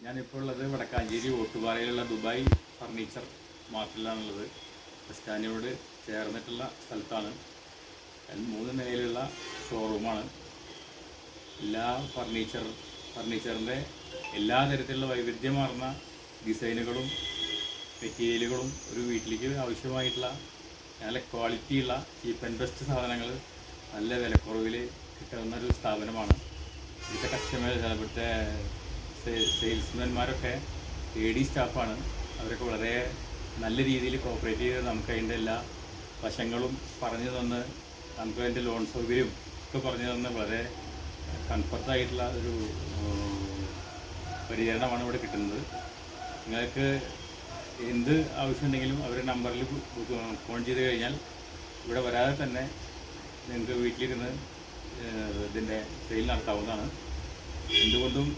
ഞാനിപ്പോൾ ഉള്ളത് Vadakkanchery ഓട്ടുപാറയിലുള്ള Dubai furniture മാർക്കറ്റിലാണുള്ളത്. Bus സ്റ്റാൻഡിനോട് ചേർന്നിട്ടുള്ള സ്ഥലത്താണ്. 3 നിലയിലുള്ള ഷോറൂമാണ്. എല്ലാ ഫർണിച്ചറിൻ്റെ എല്ലാ തരത്തിലുള്ള വൈവിധ്യമാർന്ന ഡിസൈനുകളും മെറ്റീരിയലുകളും ഒരു വീട്ടിലേക്ക് ആവശ്യമായിട്ടുള്ള നല്ല ക്വാളിറ്റിയുള്ള ചീപ്പ് ആൻഡ് ബെസ്റ്റ് സാധനങ്ങൾ നല്ല വിലക്കുറവിൽ കിട്ടുന്ന ഒരു സ്ഥാപനമാണ്. ഇവിടുത്തെ കസ്റ്റമേഴ്സ്, ഇവിടുത്തെ സെയിൽസ്മാൻമാരൊക്കെ AD സ്റ്റാഫാണ്. അവരൊക്കെ വളരെ നല്ല രീതിയിൽ കോപ്പറേറ്റ് ചെയ്ത് നമുക്ക് അതിൻ്റെ എല്ലാ വശങ്ങളും പറഞ്ഞു തന്ന് നമുക്ക് അതിൻ്റെ ലോൺ സൗകര്യം ഒക്കെ പറഞ്ഞു തന്ന് വളരെ കംഫർട്ടായിട്ടുള്ള ഒരു പരിചരണമാണ് ഇവിടെ കിട്ടുന്നത്. നിങ്ങൾക്ക് എന്ത് ആവശ്യമുണ്ടെങ്കിലും അവരുടെ നമ്പറിൽ ഫോൺ ചെയ്ത് കഴിഞ്ഞാൽ ഇവിടെ വരാതെ തന്നെ നിങ്ങൾക്ക് വീട്ടിലിരുന്ന് ഇതിൻ്റെ സെയിൽ നടത്താവുന്നതാണ്. എന്തുകൊണ്ടും